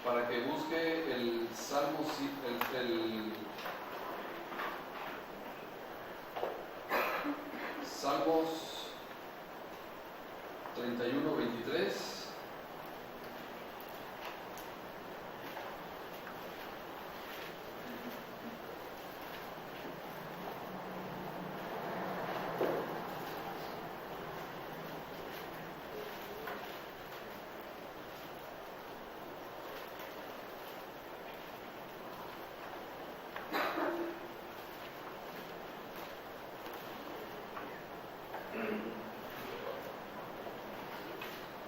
para que busque el Salmo, Salmos 31, 23.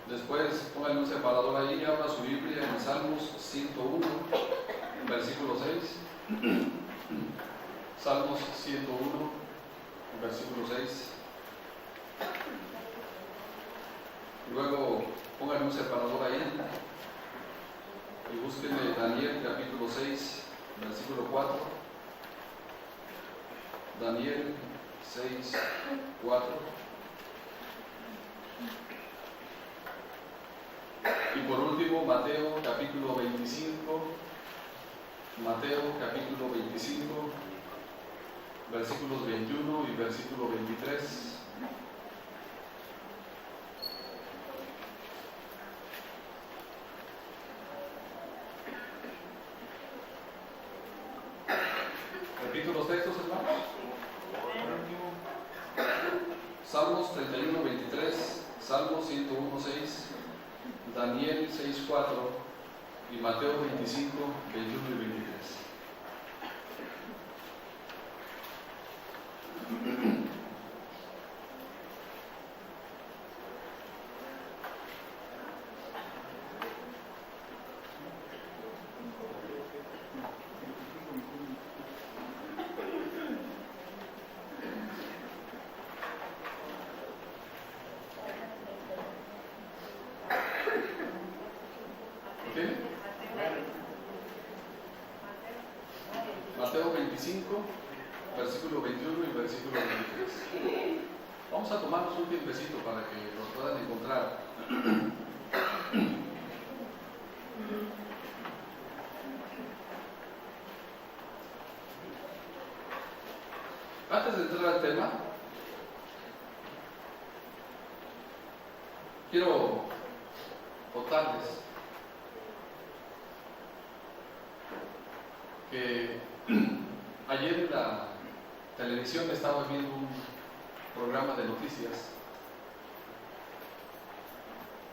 Después pónganle un separador ahí, abra su Biblia en Salmos 101, versículo 6. Salmos 101, versículo 6. Luego pónganle un separador ahí y búsquenle Daniel capítulo 6, versículo 4. Daniel 6, 4. Y por último, Mateo capítulo 25, Mateo capítulo 25, versículos 21 y versículo 23. Repito los textos, hermanos. Salmos 31, 23, Salmos 101, 6. Daniel 6:4 y Mateo 25, 21 y 23. Mateo 25, versículo 21 y versículo 23. Vamos a tomarnos un tiempecito para que los puedan encontrar. Antes de entrar al tema, quiero contarles que ayer en la televisión estaba viendo un programa de noticias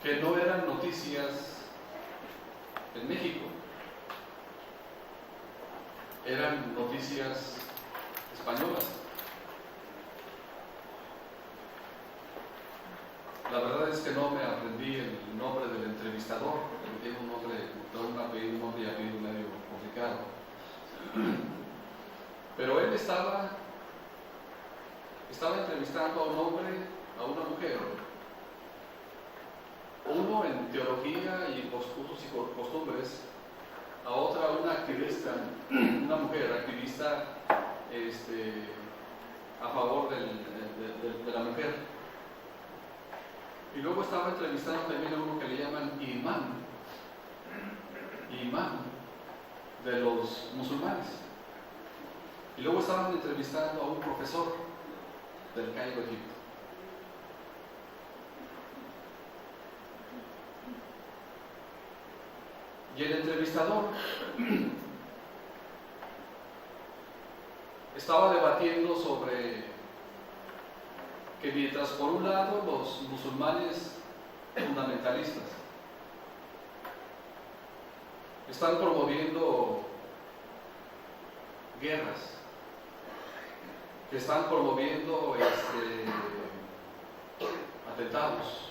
que no eran noticias en México, eran noticias españolas. La verdad es que no me aprendí el nombre del entrevistador, porque tiene un nombre, un nombre y apellido medio complicado. Pero él estaba entrevistando a un hombre, a una mujer, uno en teología y usos y costumbres, a otra una activista, una mujer activista a favor de la mujer. Y luego estaba entrevistando también a uno que le llaman imán de los musulmanes. Y luego estaban entrevistando a un profesor del Cairo, Egipto. Y el entrevistador estaba debatiendo sobre que mientras por un lado los musulmanes fundamentalistas están promoviendo guerras, que están promoviendo atentados,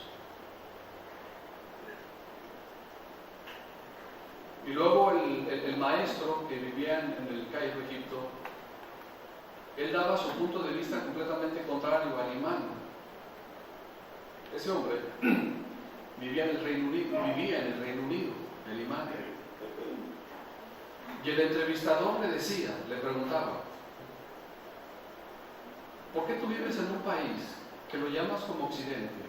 y luego el maestro que vivía en el Cairo, Egipto, él daba su punto de vista completamente contrario al imán. Ese hombre vivía en el Reino Unido, el imán. Y el entrevistador le preguntaba: ¿por qué tú vives en un país que lo llamas como Occidente?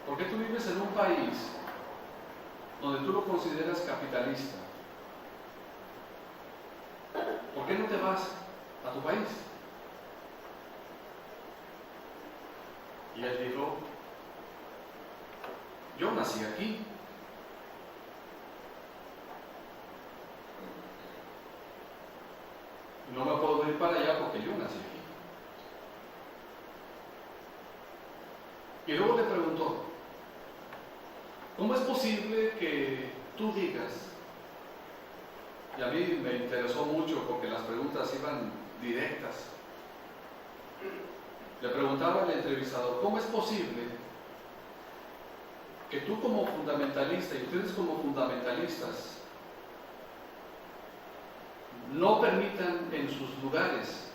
¿Por qué tú vives en un país donde tú lo consideras capitalista, ¿por qué no te vas a tu país? Y él dijo, yo nací aquí. No me puedo ir para allá porque yo nací aquí. Y luego le preguntó, ¿cómo es posible que tú digas? Y a mí me interesó mucho porque las preguntas iban directas. Le preguntaba al entrevistador, ¿cómo es posible que tú como fundamentalista y ustedes como fundamentalistas no permitan en sus lugares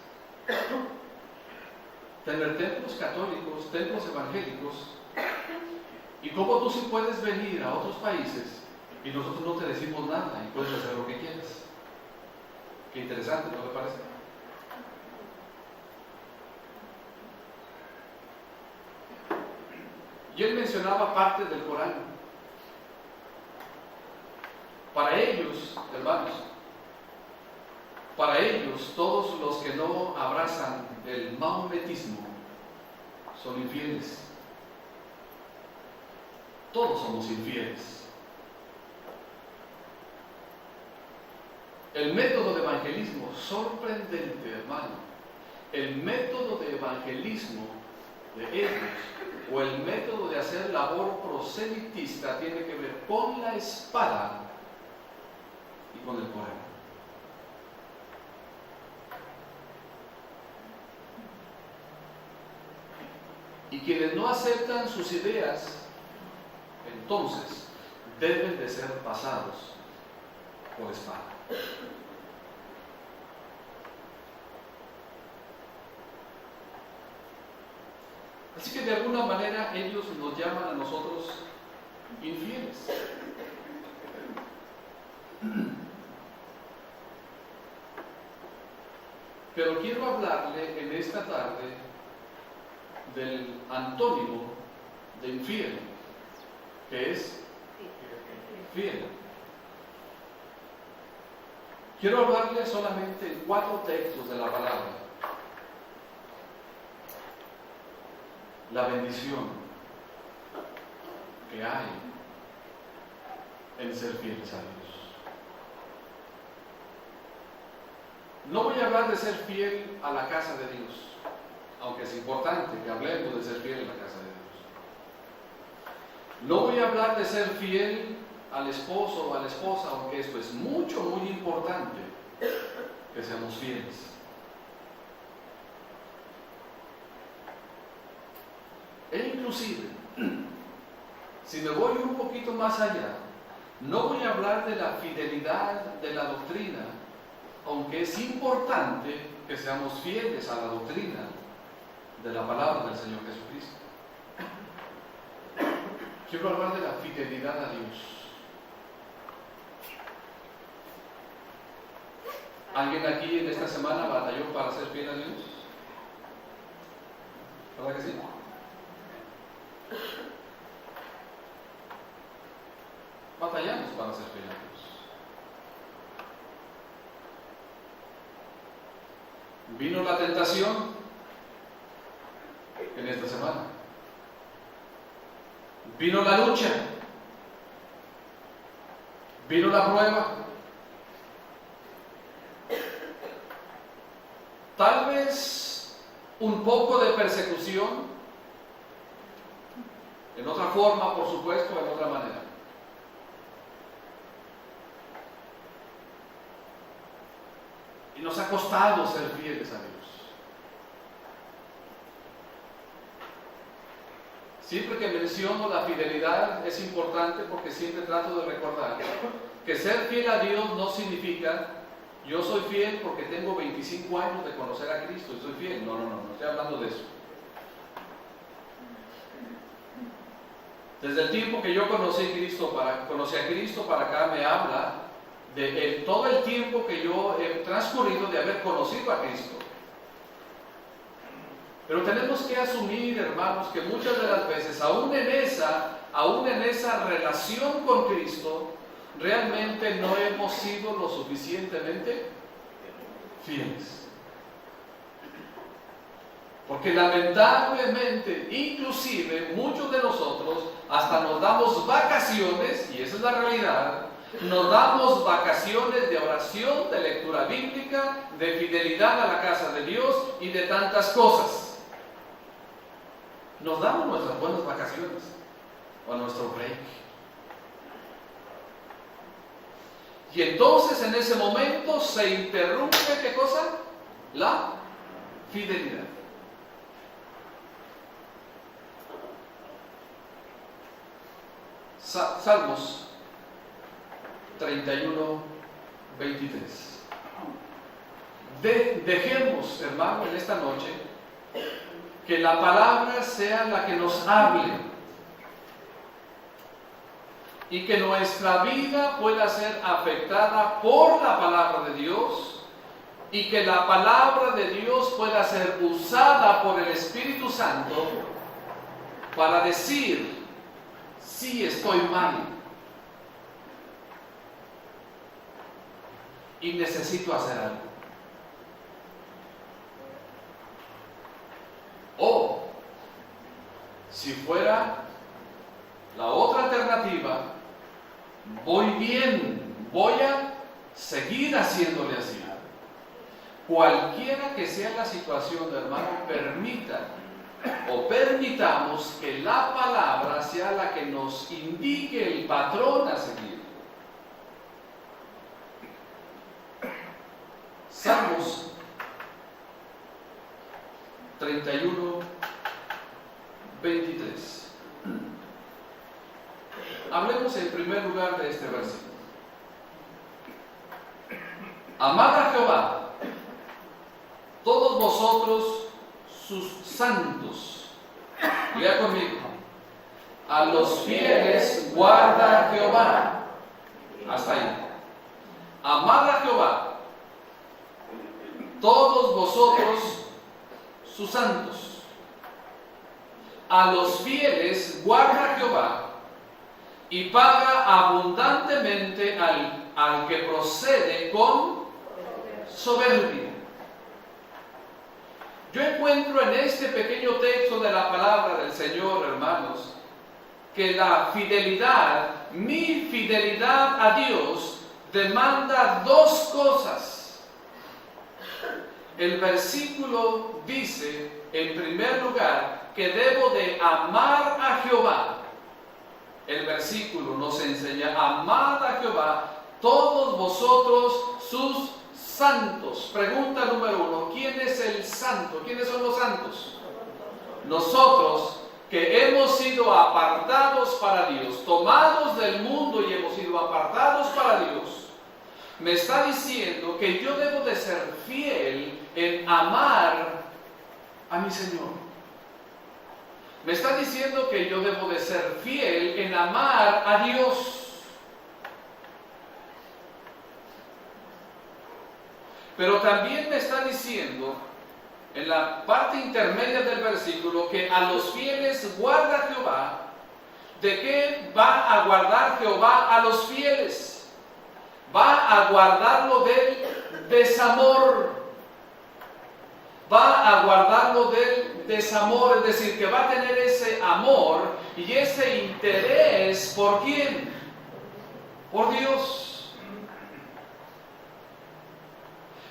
tener templos católicos, templos evangélicos, y cómo tú sí puedes venir a otros países y nosotros no te decimos nada y puedes hacer lo que quieras? Qué interesante, ¿no le parece? Y él mencionaba parte del Corán. Para ellos, hermanos, para ellos, todos los que no abrazan el maometismo son infieles. Todos somos infieles. El método de evangelismo, sorprendente, hermano, el método de evangelismo de ellos, o el método de hacer labor proselitista, tiene que ver con la espada y con el Corán. Y quienes no aceptan sus ideas, entonces deben de ser pasados por espada. Así que de alguna manera ellos nos llaman a nosotros infieles. Pero quiero hablarle en esta tarde del antónimo de infiel, que es fiel. Quiero hablarle solamente en 4 textos de la palabra. La bendición que hay en ser fieles a Dios. No voy a hablar de ser fiel a la casa de Dios, aunque es importante que hablemos de ser fiel en la casa de Dios. No voy a hablar de ser fiel al esposo o a la esposa, aunque esto es mucho, muy importante, que seamos fieles. E inclusive, si me voy un poquito más allá, no voy a hablar de la fidelidad de la doctrina, aunque es importante que seamos fieles a la doctrina de la palabra del Señor Jesucristo. Quiero hablar de la fidelidad a Dios. ¿Alguien aquí en esta semana batalló para ser fiel a Dios? ¿Verdad que sí? Batallamos para ser fiel a Dios. Vino la tentación en esta semana. Vino la lucha. Vino la prueba. Tal vez un poco de persecución. En otra forma, por supuesto, en otra manera. Y nos ha costado ser fieles a Dios. Siempre que menciono la fidelidad es importante porque siempre trato de recordar que ser fiel a Dios no significa yo soy fiel porque tengo 25 años de conocer a Cristo y soy fiel. No estoy hablando de eso. Desde el tiempo que yo conocí a Cristo para acá me habla de todo el tiempo que yo he transcurrido de haber conocido a Cristo. Pero tenemos que asumir, hermanos, que muchas de las veces, aún en esa relación con Cristo, realmente no hemos sido lo suficientemente fieles. Porque lamentablemente, inclusive, muchos de nosotros hasta nos damos vacaciones, y esa es la realidad, nos damos vacaciones de oración, de lectura bíblica, de fidelidad a la casa de Dios y de tantas cosas. Nos damos nuestras buenas vacaciones o nuestro break. Y entonces en ese momento se interrumpe, ¿qué cosa? La fidelidad. Salmos 31, 23. Dejemos, hermano, en esta noche, que la palabra sea la que nos hable y que nuestra vida pueda ser afectada por la palabra de Dios y que la palabra de Dios pueda ser usada por el Espíritu Santo para decir: sí, estoy mal y necesito hacer algo. O, si fuera la otra alternativa, voy bien, voy a seguir haciéndole así. Cualquiera que sea la situación, hermano, permitamos que la palabra sea la que nos indique el patrón a seguir. Salmos 31, 23. Hablemos en primer lugar de este versículo. Amad a Jehová, todos vosotros sus santos. Lea conmigo. A los fieles guarda Jehová. Hasta ahí. Amad a Jehová, todos vosotros sus santos. A los fieles guarda Jehová y paga abundantemente al que procede con soberbia. Yo encuentro en este pequeño texto de la palabra del Señor, hermanos, que la fidelidad, mi fidelidad a Dios, demanda dos cosas. El versículo dice, en primer lugar, que debo de amar a Jehová. El versículo nos enseña: amad a Jehová, todos vosotros sus santos. Pregunta número 1, ¿quién es el santo? ¿Quiénes son los santos? Nosotros que hemos sido apartados para Dios, tomados del mundo y hemos sido apartados para Dios. Me está diciendo que yo debo de ser fiel en amar a mi Señor. Me está diciendo que yo debo de ser fiel en amar a Dios. Pero también me está diciendo, en la parte intermedia del versículo, que a los fieles guarda Jehová. ¿De qué va a guardar Jehová a los fieles? Va a guardarlo del desamor. Va a guardarlo del desamor, es decir, que va a tener ese amor y ese interés. ¿Por quién? Por Dios.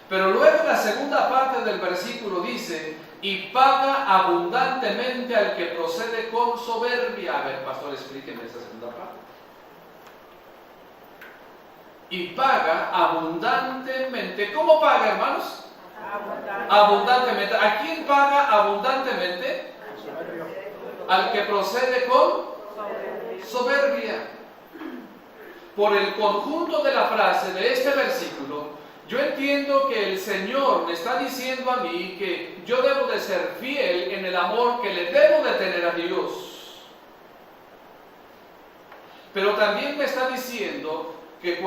Pero luego la segunda parte del versículo dice: y paga abundantemente al que procede con soberbia. A ver, pastor, explíqueme esa segunda parte. Y paga abundantemente. ¿Cómo paga, hermanos? Abundantemente. ¿A quién paga abundantemente? Al que procede con soberbia. Por el conjunto de la frase de este versículo, yo entiendo que el Señor me está diciendo a mí que yo debo de ser fiel en el amor que le debo de tener a Dios. Pero también me está diciendo que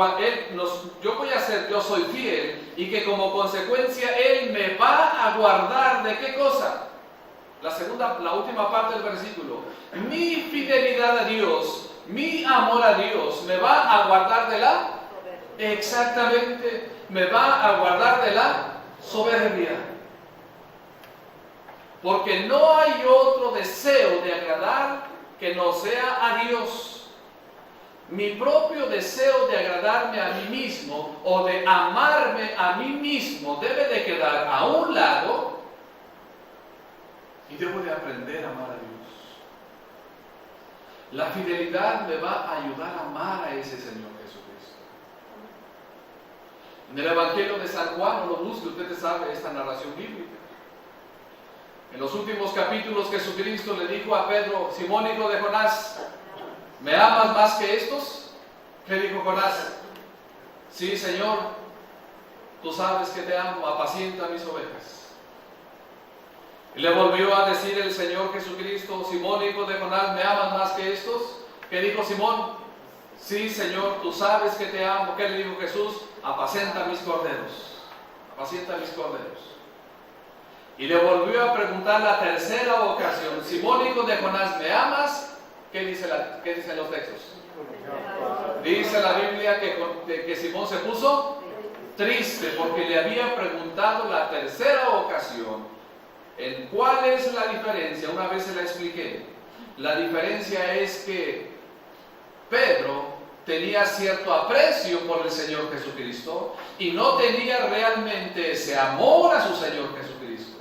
yo soy fiel y que como consecuencia Él me va a guardar ¿de qué cosa? la última parte del versículo. Mi fidelidad a Dios, mi amor a Dios, me va a guardar de la... Exactamente, me va a guardar de la soberbia. Porque no hay otro deseo de agradar que no sea a Dios. Mi propio deseo de agradarme a mí mismo o de amarme a mí mismo debe de quedar a un lado y debo de aprender a amar a Dios. La fidelidad me va a ayudar a amar a ese Señor Jesucristo. En el Evangelio de San Juan, no lo busque, usted sabe esta narración bíblica. En los últimos capítulos Jesucristo le dijo a Pedro, Simón hijo de Jonás, ¿me amas más que estos? ¿Qué dijo Jonás? Sí, Señor, tú sabes que te amo, apacienta mis ovejas. Y le volvió a decir el Señor Jesucristo, Simón hijo de Jonás, ¿me amas más que estos? ¿Qué dijo Simón? Sí, Señor, tú sabes que te amo. ¿Qué le dijo Jesús? Apacienta mis corderos. Apacienta mis corderos. Y le volvió a preguntar la tercera ocasión, Simón hijo de Jonás, ¿me amas? ¿Qué dicen los textos? Dice la Biblia que Simón se puso triste porque le había preguntado la tercera ocasión. ¿En cuál es la diferencia? Una vez se la expliqué. La diferencia es que Pedro tenía cierto aprecio por el Señor Jesucristo y no tenía realmente ese amor a su Señor Jesucristo.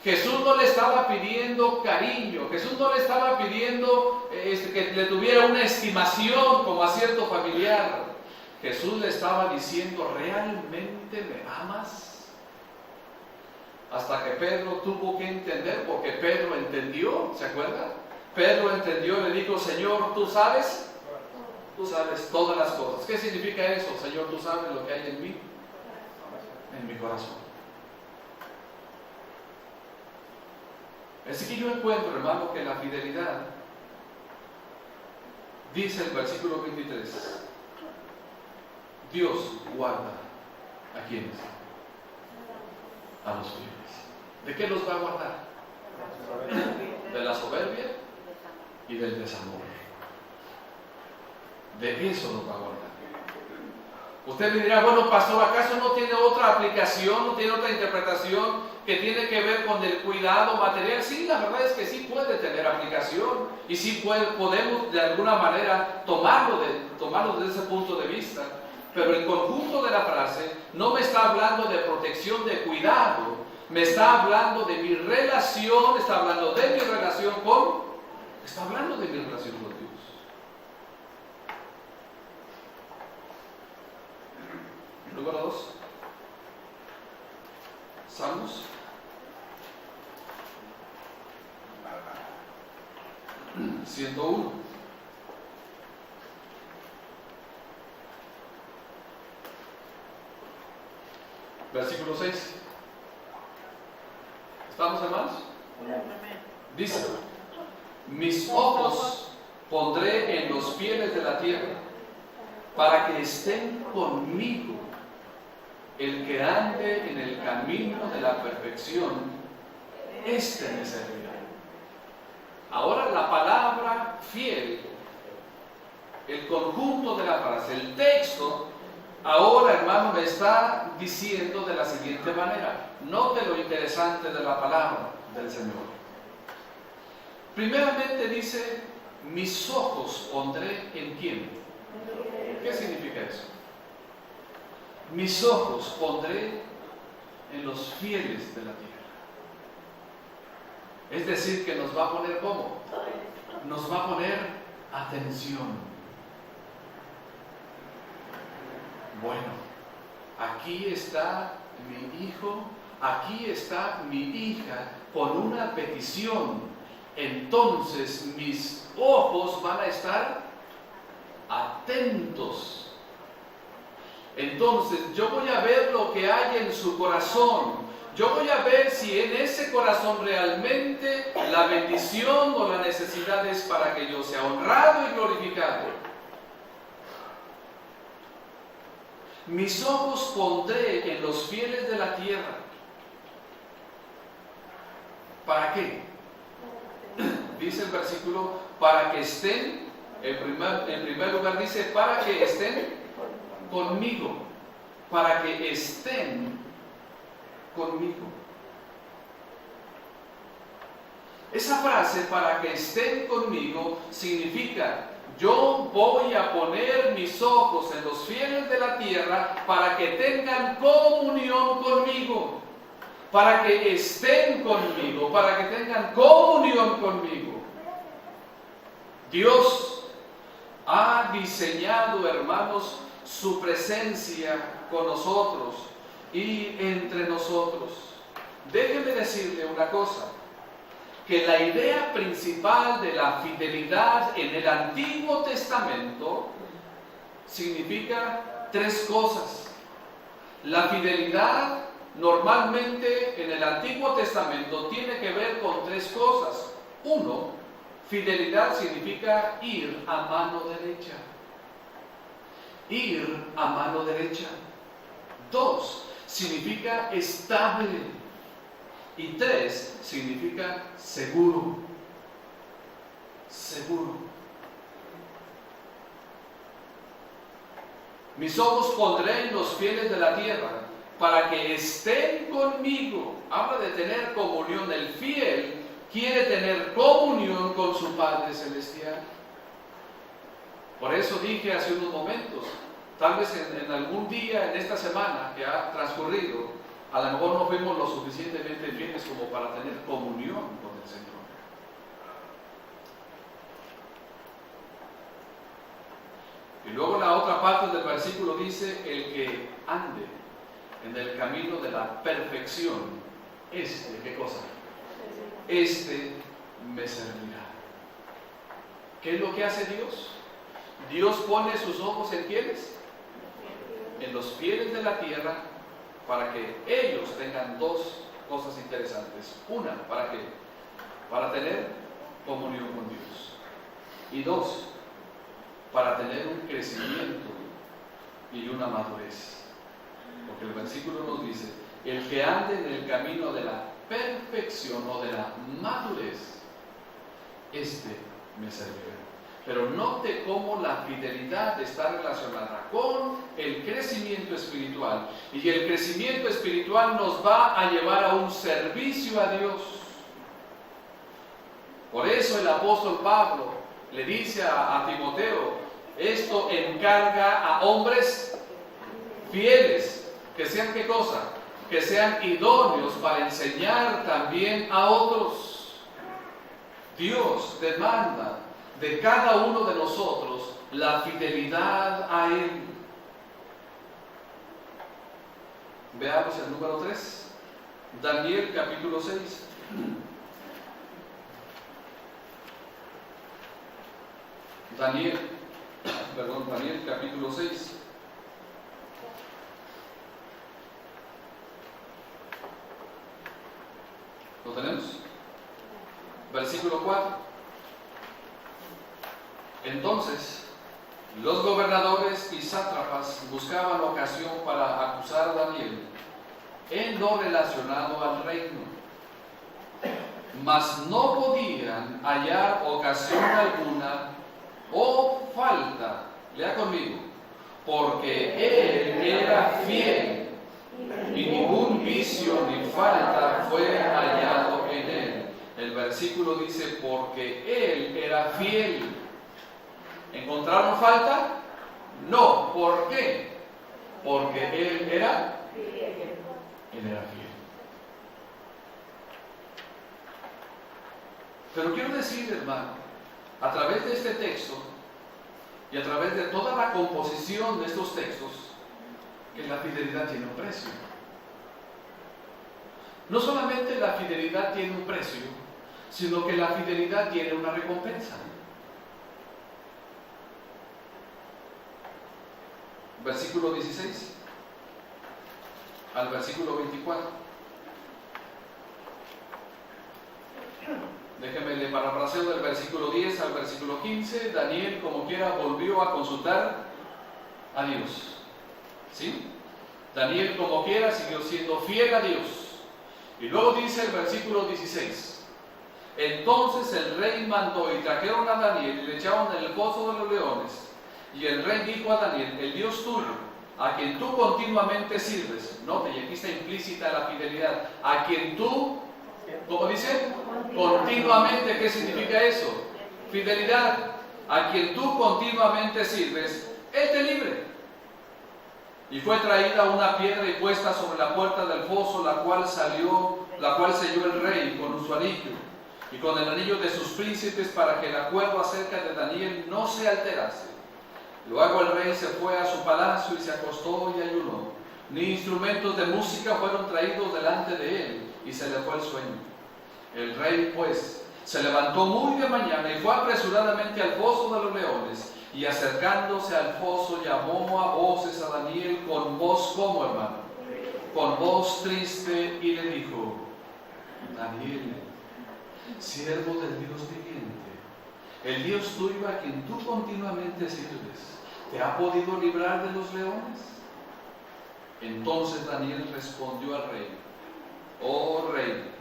Jesús no le estaba pidiendo cariño, Jesús no le estaba pidiendo que le tuviera una estimación como a cierto familiar. Jesús le estaba diciendo, ¿realmente me amas? Hasta que Pedro tuvo que entender, porque Pedro entendió, ¿se acuerda? Pedro entendió, le dijo, Señor, ¿tú sabes? Tú sabes todas las cosas. ¿Qué significa eso? Señor, tú sabes lo que hay en mí, en mi corazón. Así que yo encuentro, hermano, que la fidelidad, dice el versículo 23, Dios guarda a quienes, a los fieles. ¿De qué los va a guardar? De la soberbia y del desamor. De eso los va a guardar. Usted me dirá, bueno, pastor, ¿acaso no tiene otra aplicación, no tiene otra interpretación que tiene que ver con el cuidado material? Sí, la verdad es que sí puede tener aplicación y sí podemos de alguna manera tomarlo desde ese punto de vista. Pero el conjunto de la frase no me está hablando de protección, de cuidado, me está hablando de mi relación, está hablando de mi relación con Dios. Número 2, Salmos 101. Versículo 6. ¿Estamos, hermanos? Dice, mis ojos pondré en los fieles de la tierra, para que estén conmigo el que ande en el camino de la perfección, este me servirá. Ahora la palabra fiel, el conjunto de la frase, el texto, ahora, hermano, me está diciendo de la siguiente manera. Note lo interesante de la palabra del Señor. Primeramente dice, mis ojos pondré en quién. ¿Qué significa eso? Mis ojos pondré en los fieles de la tierra. Es decir, que nos va a poner ¿cómo? Nos va a poner atención. Bueno, aquí está mi hijo, aquí está mi hija con una petición. Entonces mis ojos van a estar atentos. Entonces yo voy a ver lo que hay en su corazón. Yo voy a ver si en ese corazón realmente la bendición o la necesidad es para que yo sea honrado y glorificado. Mis ojos pondré en los fieles de la tierra. ¿Para qué? dice el versículo, para que estén, en primer lugar dice, para que estén conmigo, para que estén conmigo. Esa frase, para que estén conmigo, significa, yo voy a poner mis ojos en los fieles de la tierra para que tengan comunión conmigo, para que estén conmigo, para que tengan comunión conmigo. Dios ha diseñado, hermanos, su presencia con nosotros y entre nosotros. Déjenme decirle una cosa, que la idea principal de la fidelidad en el Antiguo Testamento significa tres cosas. La fidelidad normalmente en el Antiguo Testamento tiene que ver con tres cosas. Uno, fidelidad significa ir a mano derecha. Ir a mano derecha. Dos, significa estable. Y tres, significa seguro. Seguro. Mis ojos pondré en los fieles de la tierra para que estén conmigo. Habla de tener comunión. El fiel quiere tener comunión con su Padre Celestial. Por eso dije hace unos momentos, tal vez en algún día en esta semana que ha transcurrido, a lo mejor no fuimos lo suficientemente fieles como para tener comunión con el Señor. Y luego la otra parte del versículo dice, el que ande en el camino de la perfección, ¿qué cosa? Este me servirá. ¿Qué es lo que hace Dios? Dios pone sus ojos en quiénes? En los fieles de la tierra, para que ellos tengan dos cosas interesantes. Una, ¿para qué? Para tener comunión con Dios. Y dos, para tener un crecimiento y una madurez. Porque el versículo nos dice, el que ande en el camino de la perfección o de la madurez, me servirá. Pero note cómo la fidelidad está relacionada con el crecimiento espiritual. Y el crecimiento espiritual nos va a llevar a un servicio a Dios. Por eso el apóstol Pablo le dice a Timoteo, esto encarga a hombres fieles, que sean ¿qué cosa? Que sean idóneos para enseñar también a otros. Dios demanda de cada uno de nosotros la fidelidad a Él. Veamos el número 3, Daniel capítulo 6. Daniel capítulo 6. ¿Lo tenemos? Versículo 4. Entonces, los gobernadores y sátrapas buscaban ocasión para acusar a Daniel en lo relacionado al reino, mas no podían hallar ocasión alguna o falta, lea conmigo, porque él era fiel y ningún vicio ni falta fue hallado en él. El versículo dice, porque él era fiel. ¿Encontraron falta? No. ¿Por qué? Porque él era fiel. Pero quiero decir, hermano, a través de este texto y a través de toda la composición de estos textos, que la fidelidad tiene un precio. No solamente la fidelidad tiene un precio, sino que la fidelidad tiene una recompensa. Versículo 16 al versículo 24. Déjenme le parafraseo del versículo 10 al versículo 15. Daniel, como quiera, volvió a consultar a Dios. ¿Sí? Daniel, como quiera, siguió siendo fiel a Dios. Y luego dice el versículo 16: Entonces el rey mandó y trajeron a Daniel y le echaron en el pozo de los leones. Y el rey dijo a Daniel: el Dios tuyo, a quien tú continuamente sirves. Note, y aquí está implícita la fidelidad. A quien tú, ¿cómo dice? Continuamente. ¿Qué significa eso? Fidelidad. A quien tú continuamente sirves, Él te libre. Y fue traída una piedra y puesta sobre la puerta del foso, la cual selló el rey con su anillo y con el anillo de sus príncipes, para que el acuerdo acerca de Daniel no se alterase. Luego el rey se fue a su palacio y se acostó y ayunó. Ni instrumentos de música fueron traídos delante de él, y se le fue el sueño. El rey, pues, se levantó muy de mañana y fue apresuradamente al foso de los leones, y acercándose al foso llamó a voces a Daniel con voz, ¿cómo, hermano? Con voz triste, y le dijo: Daniel, siervo del Dios viviente, el Dios tuyo a quien tú continuamente sirves, ¿te ha podido librar de los leones? Entonces Daniel respondió al rey: oh rey,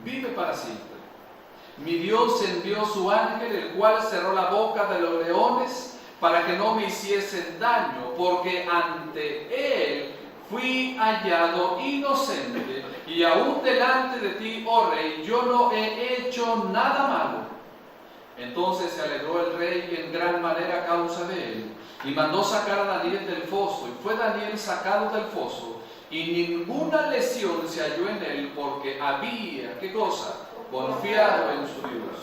vive para siempre. Mi Dios envió su ángel, el cual cerró la boca de los leones para que no me hiciesen daño, porque ante él fui hallado inocente, y aún delante de ti, oh rey, yo no he hecho nada malo. Entonces se alegró el rey en gran manera a causa de él, y mandó sacar a Daniel del foso, y fue Daniel sacado del foso, y ninguna lesión se halló en él, porque había, ¿qué cosa? Confiado en su Dios.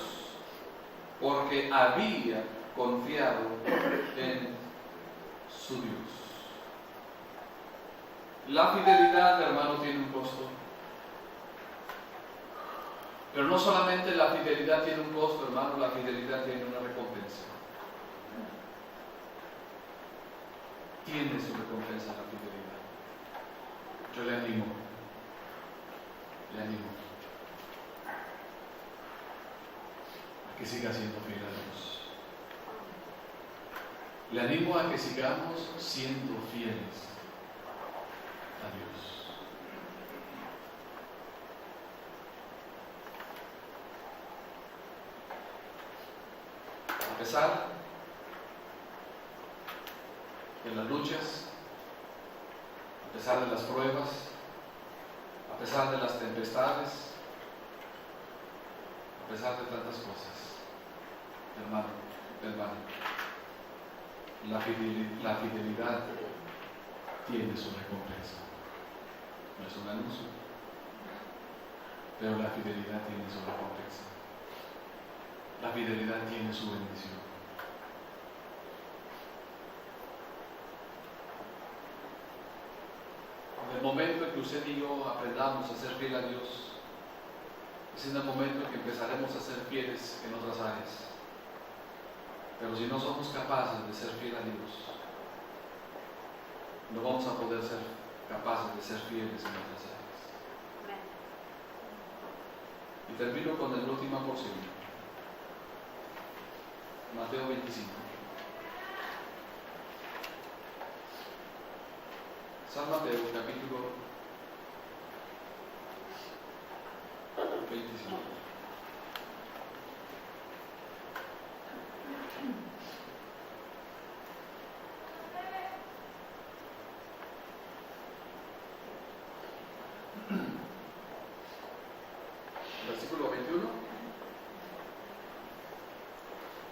Porque había confiado en su Dios. La fidelidad, hermano, tiene un costo. Pero no solamente la fidelidad tiene un costo, hermano, la fidelidad tiene una recompensa. Tiene su recompensa la fidelidad. Yo le animo a que siga siendo fiel a Dios. Le animo a que sigamos siendo fieles a Dios. A pesar de las luchas, a pesar de las pruebas, a pesar de las tempestades, a pesar de tantas cosas, hermano, la fidelidad tiene su recompensa. No es un anuncio, pero la fidelidad tiene su recompensa. La fidelidad tiene su bendición. En el momento en que usted y yo aprendamos a ser fiel a Dios, es en el momento en que empezaremos a ser fieles en otras áreas. Pero si no somos capaces de ser fiel a Dios, no vamos a poder ser capaces de ser fieles en otras áreas. Y termino con la última porción. Mateo 25. San Mateo, capítulo 25. Versículo 21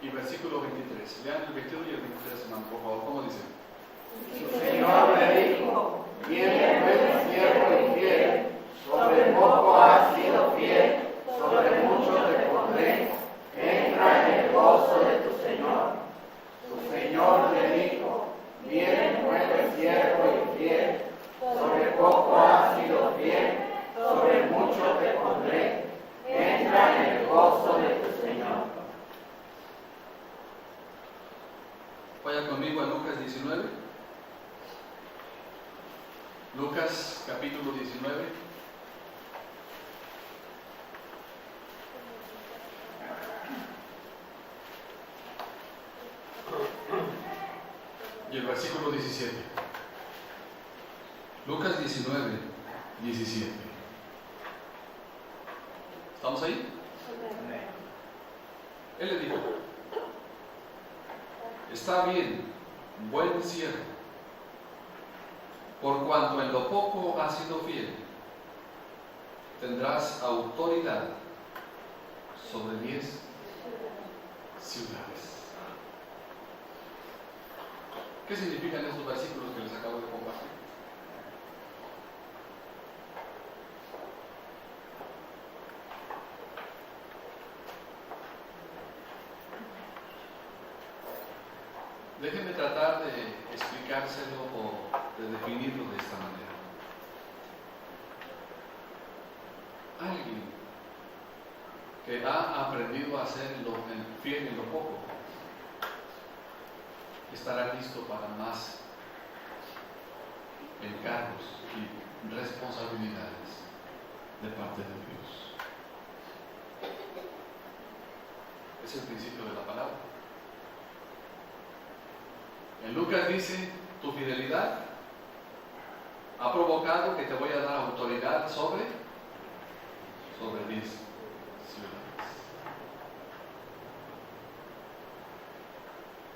y versículo 23. Lean el 21 y el 23, hermano, por favor. ¿Cómo dice? Su Señor le dijo: bien, buen siervo y fiel, sobre poco has sido fiel, sobre mucho te pondré, entra en el gozo de tu Señor. Su Señor le dijo: bien, buen siervo y fiel, sobre poco has sido fiel, sobre mucho te pondré, entra en el gozo de tu Señor. Vaya conmigo a Lucas 19. Lucas capítulo 19. Y el versículo 17. Lucas 19, 17. ¿Estamos ahí? Amén. Él le dijo: está bien, buen siervo, por cuanto en lo poco has sido fiel, tendrás autoridad sobre 10 ciudades. ¿Qué significan estos versículos que les acabo de compartir? Déjenme tratar de explicárselo o de definirlo de esta manera. Alguien que ha aprendido a ser fiel en lo poco, estará listo para más encargos y responsabilidades de parte de Dios. Es el principio de la palabra. En Lucas dice: tu fidelidad ha provocado que te voy a dar autoridad sobre 10 ciudades.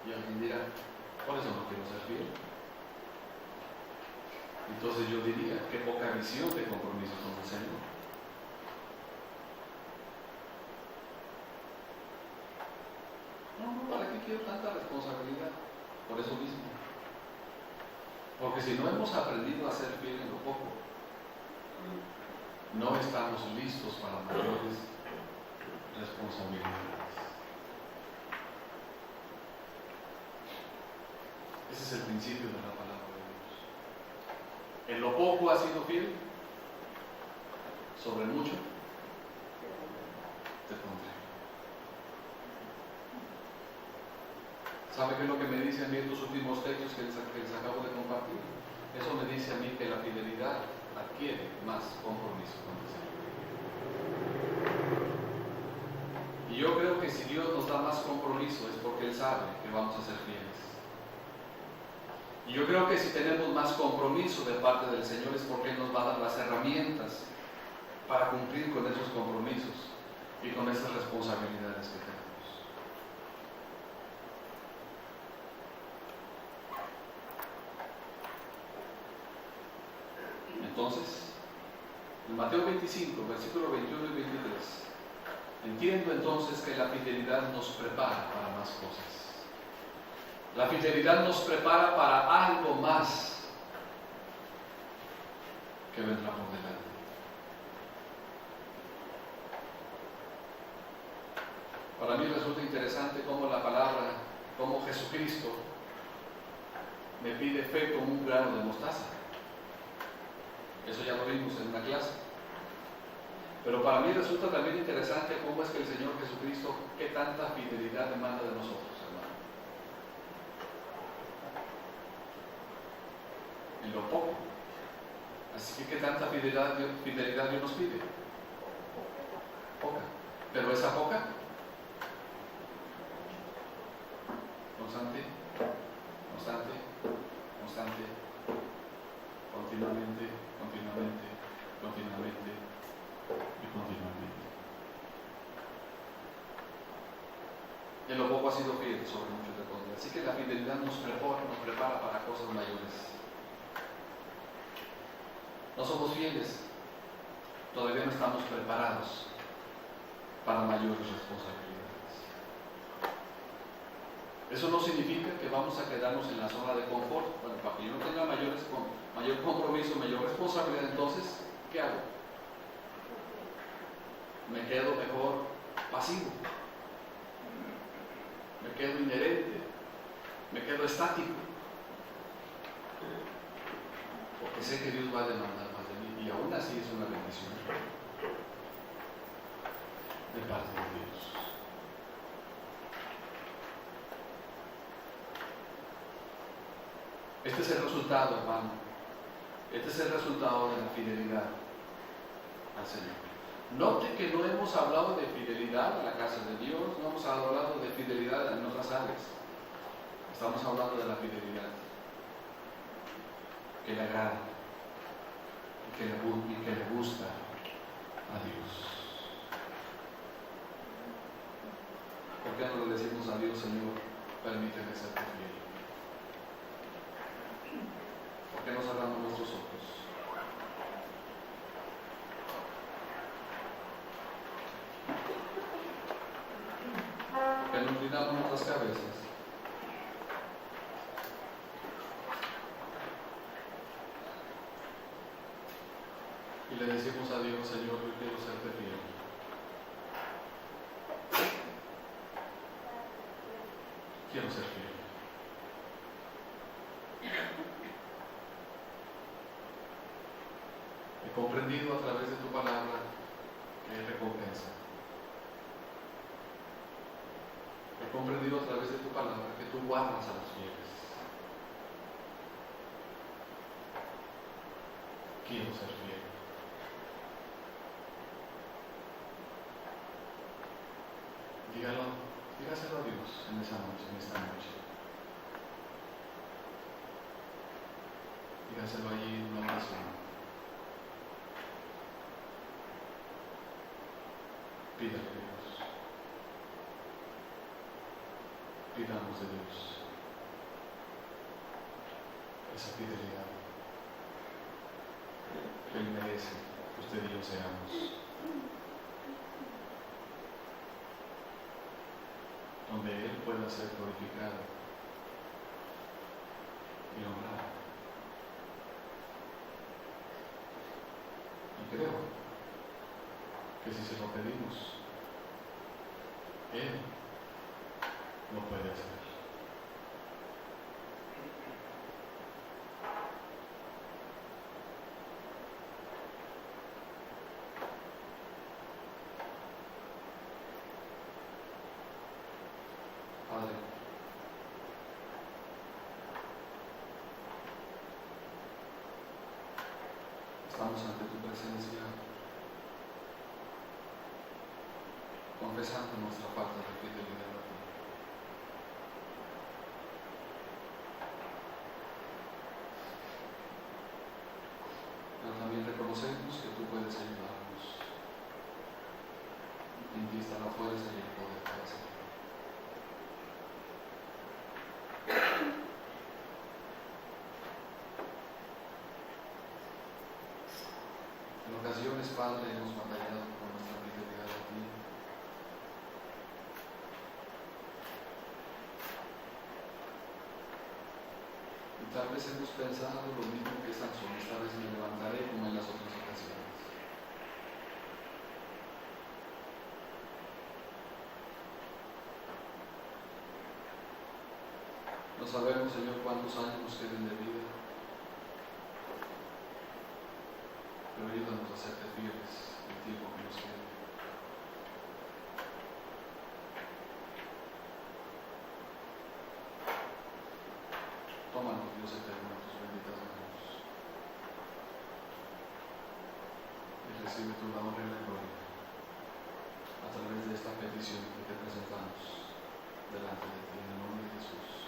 Y alguien dirá: por eso no quiero ser fiel. Entonces yo diría: qué poca visión de compromiso con el Señor. No, ¿para qué quiero tanta responsabilidad? Por eso mismo. Porque si no hemos aprendido a ser fiel en lo poco, no estamos listos para mayores responsabilidades. Ese es el principio de la palabra de Dios. En lo poco has sido fiel, sobre mucho te pondré. ¿Sabe qué es lo que me dice a mí estos últimos textos que les acabo de compartir? Eso me dice a mí que la fidelidad adquiere más compromiso con el Señor. Y yo creo que si Dios nos da más compromiso es porque Él sabe que vamos a ser fieles. Y yo creo que si tenemos más compromiso de parte del Señor es porque Él nos va a dar las herramientas para cumplir con esos compromisos y con esas responsabilidades que tenemos. Entonces, en Mateo 25, versículos 21 y 23, entiendo entonces que la fidelidad nos prepara para más cosas. La fidelidad nos prepara para algo más que vendrá por delante. Para mí resulta interesante cómo la palabra, cómo Jesucristo me pide fe como un grano de mostaza. Eso ya lo vimos en una clase. Pero para mí resulta también interesante cómo es que el Señor Jesucristo, qué tanta fidelidad demanda de nosotros, hermano. En lo poco. Así que qué tanta fidelidad Dios nos pide. Poca. Pero esa poca, constante, continuamente y continuamente. En lo poco ha sido fiel, sobre mucho te pondré. Así que la fidelidad nos prepara para cosas mayores. No somos fieles, todavía no estamos preparados para mayores responsabilidades. Eso no significa que vamos a quedarnos en la zona de confort. Bueno, para que yo no tenga mayor compromiso, mayor responsabilidad, entonces, ¿qué hago? Me quedo mejor pasivo, me quedo inherente, me quedo estático, porque sé que Dios va a demandar más de mí, y aún así es una bendición de parte de Dios. Este es el resultado, hermano. Este es el resultado de la fidelidad al Señor. Note que no hemos hablado de fidelidad en la casa de Dios, no hemos hablado de fidelidad en otras áreas. Estamos hablando de la fidelidad que le agrada y que le gusta a Dios. ¿Por qué no le decimos a Dios, Señor, permíteme serte fiel? ¿Por qué no cerramos nuestros ojos? ¿Por qué no inclinamos nuestras cabezas? Y le decimos a Dios, Señor, yo quiero serte fiel. Quiero ser fiel. He comprendido a través de tu palabra que hay recompensa. He comprendido a través de tu palabra que tú guardas a los fieles. Quiero ser fiel. Dígaselo a Dios en esta noche. Dígaselo allí en una oración. Pídale a Dios. Pidamos de Dios esa fidelidad que Él merece que usted y yo seamos. Donde Él pueda ser glorificado y honrado. Y creo que si se lo pedimos, Él lo puede hacer. Padre, estamos ante tu presencia confesando nuestra falta de fidelidad a ti. Pero también reconocemos que tú puedes ayudarnos. En ti está la fuerza y el poder para hacerlo. En ocasiones, Padre, hemos batallado con nuestra fidelidad a ti. Y tal vez hemos pensado lo mismo que Sansón, esta vez me levantaré como en las otras ocasiones. No sabemos, Señor, cuántos años nos queden de vida, pero ayúdanos a serte fieles el tiempo que nos quede. Tómanos, Dios eterno, en tus benditas manos y recibe tu honra y la gloria a través de esta petición que te presentamos delante de ti, en el nombre de Jesús.